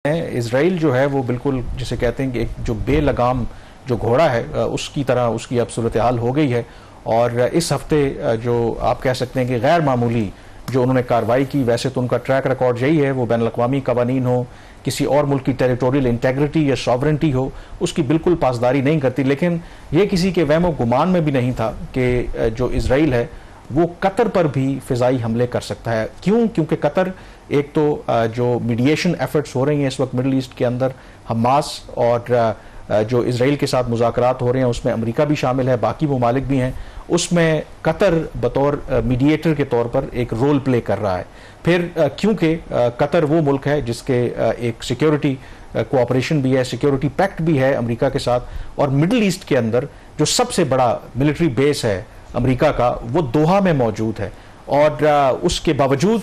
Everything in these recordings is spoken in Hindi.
इजराइल जो है वो बिल्कुल जिसे कहते हैं कि एक जो बेलगाम जो घोड़ा है उसकी तरह उसकी अब सूरत हाल हो गई है। और इस हफ्ते जो आप कह सकते हैं कि गैर मामूली जो उन्होंने कार्रवाई की, वैसे तो उनका ट्रैक रिकॉर्ड यही है, वो बैन अल-अक़वामी कवानीन हो, किसी और मुल्क की टेरिटोरियल इंटेग्रिटी या सॉवरेंटी हो, उसकी बिल्कुल पासदारी नहीं करती। लेकिन ये किसी के वहम गुमान में भी नहीं था कि जो इजराइल है वो कतर पर भी फिजाई हमले कर सकता है। क्यों? क्योंकि कतर एक तो जो मीडिएशन एफर्ट्स हो रही हैं इस वक्त मिडल ईस्ट के अंदर, हमास और जो इजराइल के साथ मुज़ाकरात हो रहे हैं उसमें अमेरिका भी शामिल है, बाकी ममालिक भी हैं, उसमें कतर बतौर मीडिएटर के तौर पर एक रोल प्ले कर रहा है। फिर क्योंकि कतर वो मुल्क है जिसके एक सिक्योरिटी कोऑपरेशन भी है, सिक्योरिटी पैक्ट भी है अमेरिका के साथ, और मिडल ईस्ट के अंदर जो सबसे बड़ा मिलिट्री बेस है अमेरिका का वो दोहा में मौजूद है। और उसके बावजूद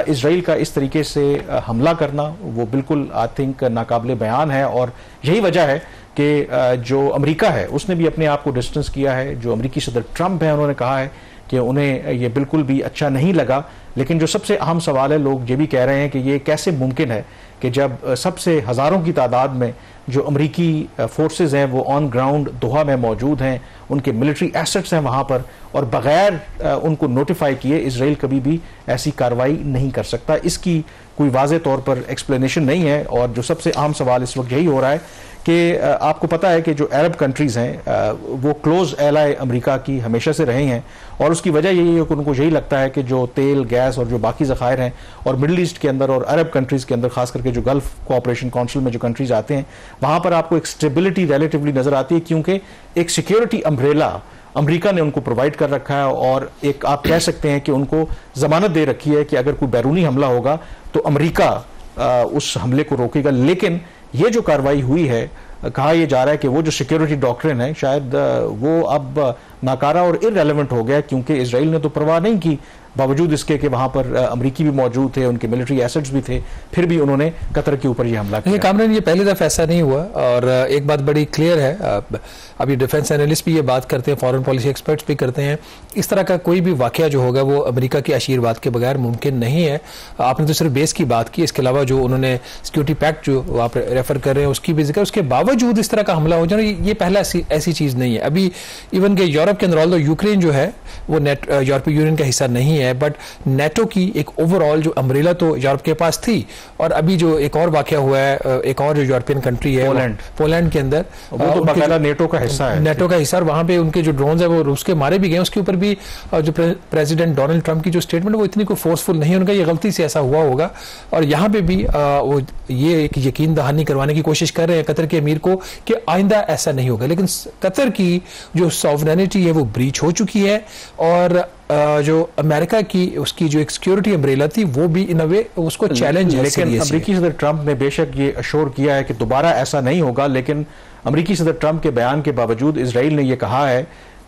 इजराइल का इस तरीके से हमला करना वो बिल्कुल आई थिंक नाकाबिले बयान है। और यही वजह है कि जो अमेरिका है उसने भी अपने आप को डिस्टेंस किया है। जो अमेरिकी सदर ट्रंप है उन्होंने कहा है कि उन्हें ये बिल्कुल भी अच्छा नहीं लगा। लेकिन जो सबसे अहम सवाल है, लोग ये भी कह रहे हैं कि ये कैसे मुमकिन है कि जब सबसे हज़ारों की तादाद में जो अमरीकी फोर्सेस हैं वो ऑन ग्राउंड दोहा में मौजूद हैं, उनके मिलिट्री एसेट्स हैं वहाँ पर, और बग़ैर उनको नोटिफाई किए इजराइल कभी भी ऐसी कार्रवाई नहीं कर सकता। इसकी कोई वाज़े तौर पर एक्सप्लेनेशन नहीं है। और जो सबसे अहम सवाल इस वक्त यही हो रहा है कि आपको पता है कि जो अरब कंट्रीज़ हैं वो क्लोज एलाय अमेरिका की हमेशा से रहे हैं, और उसकी वजह यही है कि उनको यही लगता है कि जो तेल, गैस और जो बाकी ज़खायर हैं और मिडल ईस्ट के अंदर और अरब कंट्रीज़ के अंदर, खास करके जो गल्फ कोऑपरेशन काउंसिल में जो कंट्रीज़ आते हैं वहाँ पर आपको एक स्टेबिलिटी रिलेटिवली नज़र आती है, क्योंकि एक सिक्योरिटी अम्ब्रेला अमेरिका ने उनको प्रोवाइड कर रखा है। और एक आप कह सकते हैं कि उनको जमानत दे रखी है कि अगर कोई बैरूनी हमला होगा तो अमेरिका उस हमले को रोकेगा। लेकिन ये जो कार्रवाई हुई है, कहा यह जा रहा है कि वो जो सिक्योरिटी डॉक्ट्रिन है शायद वो अब नाकारा और इररेलेवेंट हो गया, क्योंकि इजराइल ने तो परवाह नहीं की, बावजूद इसके कि वहां पर अमरीकी भी मौजूद थे, उनके मिलिट्री एसेट्स भी थे, फिर भी उन्होंने कतर के ऊपर ये हमला किया। कामरान, ये पहली दफा ऐसा नहीं हुआ। और एक बात बड़ी क्लियर है, अभी डिफेंस एनालिस्ट भी ये बात करते हैं, फॉरेन पॉलिसी एक्सपर्ट्स भी करते हैं, इस तरह का कोई भी वाकया जो होगा वो अमेरिका के आशीर्वाद के बगैर मुमकिन नहीं है। आपने तो सिर्फ बेस की बात की, इसके अलावा जो उन्होंने सिक्योरिटी पैक्ट जो आप रेफर कर रहे हैं उसकी भी जिक्र, उसके बावजूद इस तरह का हमला हो जाना ये पहला ऐसी चीज नहीं है। अभी इवन के यूरोप के अंदर यूक्रेन जो है वो यूरोपीय यूनियन का हिस्सा नहीं है, बट नेटो की एक ओवरऑल जो अम्ब्रेला तो यूरोप के पास थी। और अभी जो एक और वाकया हुआ है, एक और जो यूरोपियन कंट्री है पोलैंड के अंदर, वो तो बाकायदा नेटो का हिस्सा है, नेटो का हिस्सा, और वहां पे उनके जो ड्रोन्स है वो रूस के मारे भी गए। उसके ऊपर भी जो प्रेसिडेंट डोनाल्ड ट्रंप की जो स्टेटमेंट वो इतनी कोई फोर्सफुल नहीं है, उनका ये गलती से ऐसा हुआ होगा। और यहाँ पे भी वो ये एक यकीन दहानी करवाने की कोशिश कर रहे हैं कतर के अमीर को कि आइंदा ऐसा नहीं होगा। लेकिन कतर की जो सॉवरेनिटी है वो ब्रीच हो चुकी है, और जो अमेरिका की उसकी जो एक सिक्योरिटी अम्ब्रेला थी वो भी इन अ वे उसको चैलेंज है। लेकिन अमेरिकी सदर ट्रंप ने बेशक ये अश्योर किया है कि दोबारा ऐसा नहीं होगा, लेकिन अमेरिकी सदर ट्रंप के बयान के बावजूद इजराइल ने यह कहा है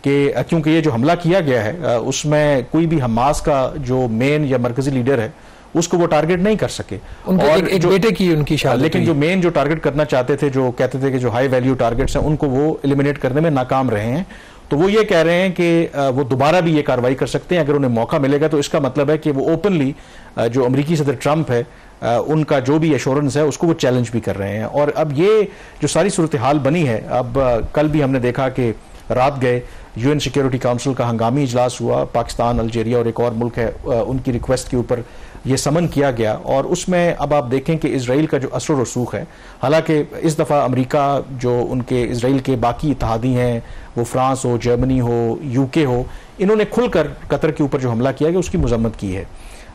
कि क्योंकि ये जो हमला किया गया है उसमें कोई भी हमास का जो मेन या मरकजी लीडर है उसको वो टारगेट नहीं कर सके, और एक बेटे की उनकी शादी, लेकिन जो मेन जो टारगेट करना चाहते थे, जो कहते थे कि जो हाई वैल्यू टारगेट्स हैं उनको वो एलिमिनेट करने में नाकाम रहे हैं। तो वो ये कह रहे हैं कि वो दोबारा भी ये कार्रवाई कर सकते हैं अगर उन्हें मौका मिलेगा। तो इसका मतलब है कि वो ओपनली जो अमेरिकी सदर ट्रंप है उनका जो भी एश्योरेंस है उसको वो चैलेंज भी कर रहे हैं। और अब ये जो सारी सूरत हाल बनी है, अब कल भी हमने देखा कि रात गए यूएन सिक्योरिटी काउंसिल का हंगामी इजलास हुआ, पाकिस्तान, अल्जीरिया और एक और मुल्क है उनकी रिक्वेस्ट के ऊपर ये समन किया गया। और उसमें अब आप देखें कि इजराइल का जो असर और रसूख है, हालांकि इस दफ़ा अमेरिका जो उनके इजराइल के बाकी इत्तेहादी हैं, वो फ्रांस हो, जर्मनी हो, यूके हो, इन्होंने खुलकर कतर के ऊपर जो हमला किया गया उसकी मजम्मत की है।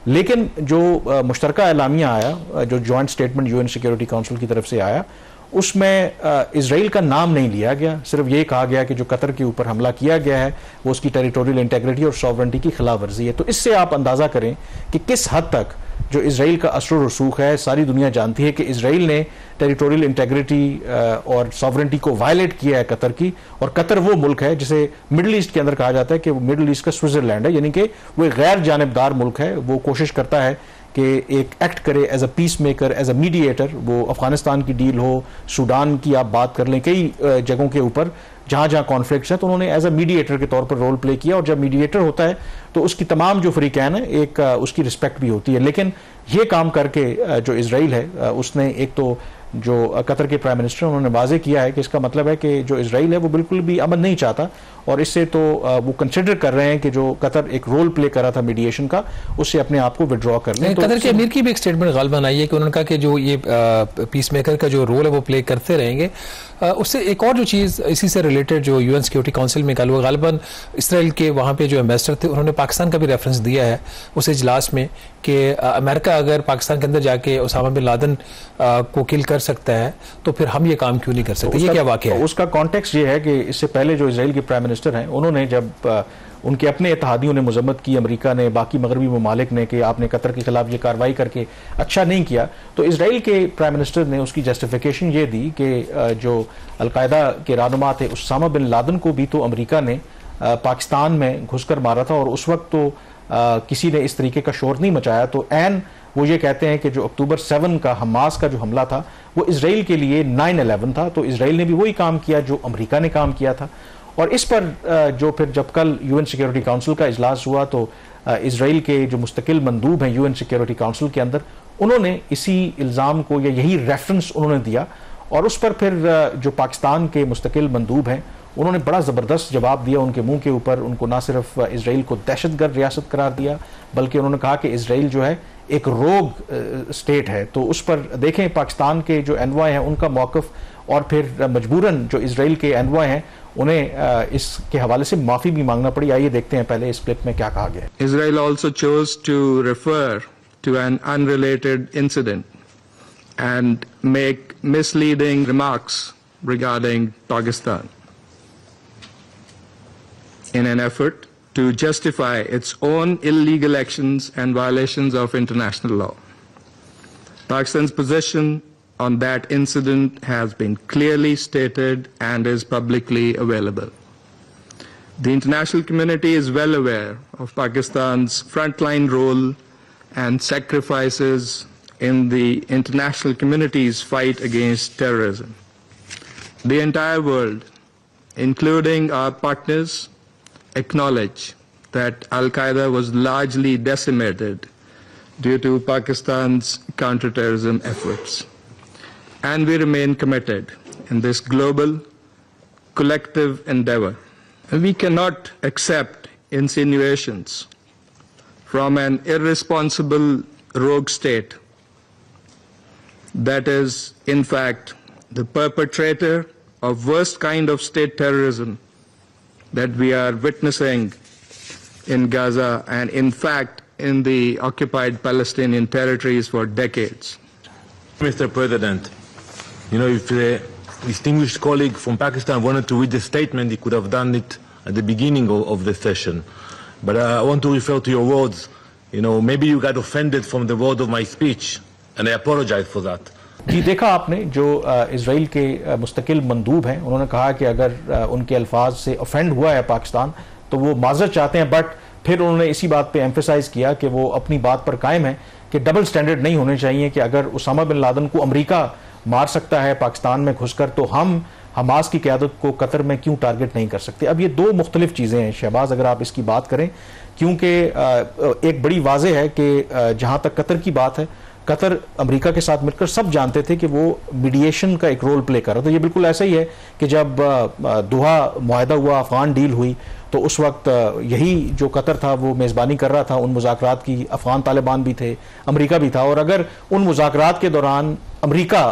लेकिन जो मुश्तरका एलामिया आया, जो joint statement UN security council की तरफ से आया, उसमें इजराइल का नाम नहीं लिया गया, सिर्फ ये कहा गया कि जो कतर के ऊपर हमला किया गया है वो उसकी टेरिटोरियल इंटेग्रिटी और सॉवरेंटी की खिलाफ वर्जी है। तो इससे आप अंदाज़ा करें कि किस हद तक जो इजराइल का असर और रसूख है। सारी दुनिया जानती है कि इजराइल ने टेरिटोरियल इंटेग्रिटी और सॉवरेंटी को वायलेट किया है कतर की, और कतर वो मुल्क है जिसे मिडल ईस्ट के अंदर कहा जाता है कि वो मिडल ईस्ट का स्विट्जरलैंड है, यानी कि वो एक गैर जानिबदार मुल्क है। वो कोशिश करता है कि एक एक्ट करे as a peace maker, as a mediator. वो अफगानिस्तान की डील हो, सूडान की आप बात कर लें, कई जगहों के ऊपर जहां जहां कॉन्फ्लिक्ट्स हैं तो उन्होंने एज अ मीडिएटर के तौर पर रोल प्ले किया। और जब मीडिएटर होता है तो उसकी तमाम जो फरीकैन है एक उसकी रिस्पेक्ट भी होती है। लेकिन ये काम करके जो इजराइल है उसने एक तो जो कतर के प्राइम मिनिस्टर उन्होंने वाजे किया है कि इसका मतलब है कि जो इजराइल है वो बिल्कुल भी अमन नहीं चाहता, और इससे तो वो कंसिडर कर रहे हैं कि जो कतर एक रोल प्ले कर रहा था मीडिएशन का, उससे अपने आप को विड्रॉ कर लें। कतर के अमीर की भी एक स्टेटमेंट गालिबन आई है कि उन्होंने कहा कि जो ये पीस मेकर का जो रोल है वो प्ले करते रहेंगे। उससे एक और जो चीज़ इसी से रिलेटेड जो यूएन सिक्योरिटी काउंसिल में कल हुआ, गालिबन इसराइल के वहाँ पे जो एम्बेसडर थे उन्होंने पाकिस्तान का भी रेफरेंस दिया है उस इजलास में कि अमेरिका अगर पाकिस्तान के अंदर जाके उसामा बिन लादेन को किल कर सकता है तो फिर हम ये काम क्यों नहीं कर सकते? ये क्या वाकया है? उसका कॉन्टेक्स्ट ये है कि इससे पहले जो इजराइल के प्राइम मिनिस्टर हैं उन्होंने जब उनके अपने इत्तेहादियों ने मजम्मत की, अमेरिका ने, बाकी मगरबी ममालिक ने, कि आपने कतर के खिलाफ ये कार्रवाई करके अच्छा नहीं किया, तो इजराइल के प्राइम मिनिस्टर ने उसकी जस्टिफिकेशन ये दी कि जो अलकायदा के रहनुमा थे उसामा बिन लादेन को भी तो अमेरिका ने पाकिस्तान में घुसकर मारा था, और उस वक्त तो किसी ने इस तरीके का शोर नहीं मचाया। तो एन वो ये कहते हैं कि जो अक्टूबर 7 का हमास का जो हमला था वो इजराइल के लिए 9/11 था, तो इजराइल ने भी वही काम किया जो अमेरिका ने काम किया था। और इस पर जो फिर जब कल यूएन सिक्योरिटी काउंसिल का इजलास हुआ तो इजराइल के जो मुस्तकिल मंदूब हैं यूएन सिक्योरिटी काउंसिल के अंदर, उन्होंने इसी इल्ज़ाम को या यही रेफरेंस उन्होंने दिया, और उस पर फिर जो पाकिस्तान के मुस्तकिल मंदूब हैं उन्होंने बड़ा ज़बरदस्त जवाब दिया उनके मुंह के ऊपर। उनको ना सिर्फ इजराइल को दहशतगर्द रियासत करार दिया, बल्कि उन्होंने कहा कि इजराइल जो है एक रोग स्टेट है। तो उस पर देखें पाकिस्तान के जो एनवाय हैं उनका मौक़िफ़, और फिर मजबूरन जो इजराइल के एनवाय हैं उन्हें इसके हवाले से माफ़ी भी मांगना पड़ी। आइए देखते हैं पहले इस क्लिप में क्या कहा गया। Israel also chose to refer to an unrelated incident and make misleading remarks regarding Pakistan in an effort to justify its own illegal actions and violations of international law. Pakistan's position on that incident has been clearly stated and is publicly available. The international community is well aware of Pakistan's frontline role and sacrifices in the international community's fight against terrorism. The entire world, including our partners, acknowledge that Al-Qaeda was largely decimated due to Pakistan's counterterrorism efforts. And we remain committed in this global, collective endeavor. We cannot accept insinuations from an irresponsible rogue state that is, in fact, the perpetrator of worst kind of state terrorism that we are witnessing in Gaza and in fact in the occupied Palestinian territories for decades. Mr. President, you know, if the distinguished colleague from Pakistan wanted to read the statement, he could have done it at the beginning of the session. But I want to refer to your words. You know, maybe you got offended from the word of my speech, and I apologize for that. जी देखा आपने जो इजराइल के मुस्तकिल मंदूब हैं उन्होंने कहा कि अगर उनके अल्फाज से ऑफेंड हुआ है पाकिस्तान तो वो माजरत चाहते हैं, बट फिर उन्होंने इसी बात पे एम्फेसाइज किया कि वो अपनी बात पर कायम है कि डबल स्टैंडर्ड नहीं होने चाहिए, कि अगर उसामा बिन लादेन को अमेरिका मार सकता है पाकिस्तान में घुसकर तो हम हमास की क़यादत को कतर में क्यों टारगेट नहीं कर सकते। अब ये दो मुख्तलिफ चीज़ें हैं शहबाज, अगर आप इसकी बात करें, क्योंकि एक बड़ी वाज़ेह है कि जहाँ तक कतर की बात है, कतर अमेरिका के साथ मिलकर सब जानते थे कि वो मीडिएशन का एक रोल प्ले कर रहा था। ये बिल्कुल ऐसा ही है कि जब दोहा मुआहदा हुआ, अफगान डील हुई, तो उस वक्त यही जो कतर था वो मेज़बानी कर रहा था उन मुज़ाकरात की, अफगान तालिबान भी थे, अमेरिका भी था, और अगर उन मुज़ाकरात के दौरान अमेरिका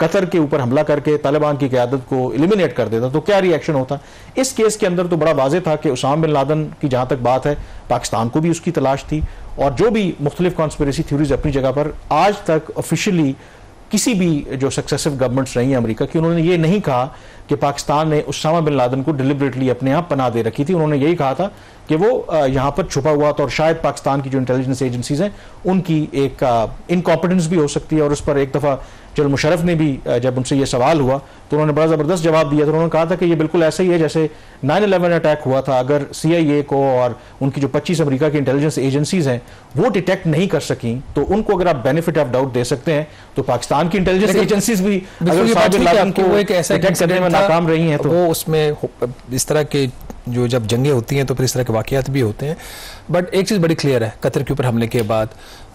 कतर के ऊपर हमला करके तालिबान की क़यादत को एलिमिनेट कर देता तो क्या रिएक्शन होता। इस केस के अंदर तो बड़ा वाज़ेह था कि उसामा बिन लादेन की जहाँ तक बात है पाकिस्तान को भी उसकी तलाश थी, और जो भी मुख्तलिफ कॉन्स्पिरेसी थ्योरीज अपनी जगह पर, आज तक ऑफिशियली किसी भी जो सक्सेसिव गवर्नमेंट्स रही हैं अमेरिका की, उन्होंने ये नहीं कहा कि पाकिस्तान ने उसामा बिन लादेन को डिलिबरेटली अपने यहाँ पनाह दे रखी थी। उन्होंने यही कहा था कि वो यहाँ पर छुपा हुआ था, और शायद पाकिस्तान की जो इंटेलिजेंस एजेंसीज हैं उनकी एक इनकॉम्पिटेंस भी हो सकती है। और उस पर एक दफ़ा जनरल मुशर्रफ ने भी जब उनसे ये सवाल हुआ तो उन्होंने बड़ा ज़बरदस्त जवाब दिया था। उन्होंने कहा था कि ये बिल्कुल ऐसा ही है जैसे 9/11 अटैक हुआ था, अगर CIA को और उनकी जो 25 अमेरिका की इंटेलिजेंस एजेंसीज हैं वो डिटेक्ट नहीं कर सकी तो उनको अगर आप बेनिफिट ऑफ डाउट दे सकते हैं तो पाकिस्तान की इंटेलिजेंस एजेंसीज भी अगर डिटेक्ट करने में नाकाम रही हैं तो वो उसमें इस तरह के जो जब जंगें होती हैं तो फिर इस तरह के वाकयात भी होते हैं। बट एक चीज़ बड़ी क्लियर है, कतर के ऊपर हमले के बाद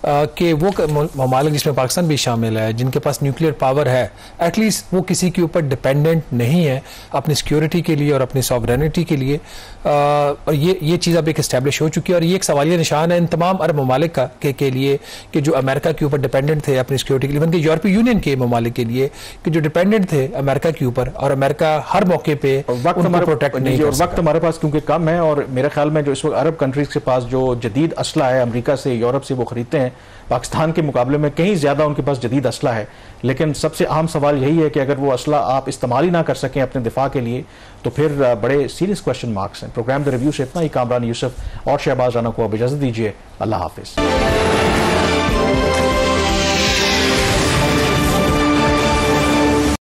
कि वो ममालिक जिसमें पाकिस्तान भी शामिल है, जिनके पास न्यूक्लियर पावर है, एटलीस्ट वो किसी के ऊपर डिपेंडेंट नहीं है अपनी सिक्योरिटी के लिए और अपनी सॉवरेनिटी के लिए। और ये चीज़ अब एक इस्टेब्लिश हो चुकी है और ये एक सवालिया निशान है इन तमाम अरब ममालिक के लिए कि जो अमेरिका के ऊपर डिपेंडेंट थे अपनी सिक्योरिटी के लिए, बल्कि यूरोपीय यूनियन के ममालिक के लिए कि जो डिपेंडेंट थे अमेरिका के ऊपर, और अमेरिका हर मौके पे उनको प्रोटेक्ट नहीं कर सकता। वक्त हमारे पास क्योंकि कम है, और मेरे ख्याल में जो इस वक्त अरब कंट्रीज के पास जो जदीद असला है अमेरिका से, यूरोप से वो खरीदते हैं, पाकिस्तान के मुकाबले में कहीं ज्यादा उनके पास जदीद असला है। लेकिन सबसे अहम सवाल यही है कि अगर वो असला आप इस्तेमाल ही ना कर सकें अपने दिफा के लिए, तो फिर बड़े सीरियस क्वेश्चन मार्क्स हैं। प्रोग्राम द रिव्यू से इतना ही। कामरान यूसुफ और शहबाज राना को अब इजाजत दीजिए। अल्लाह हाफिज।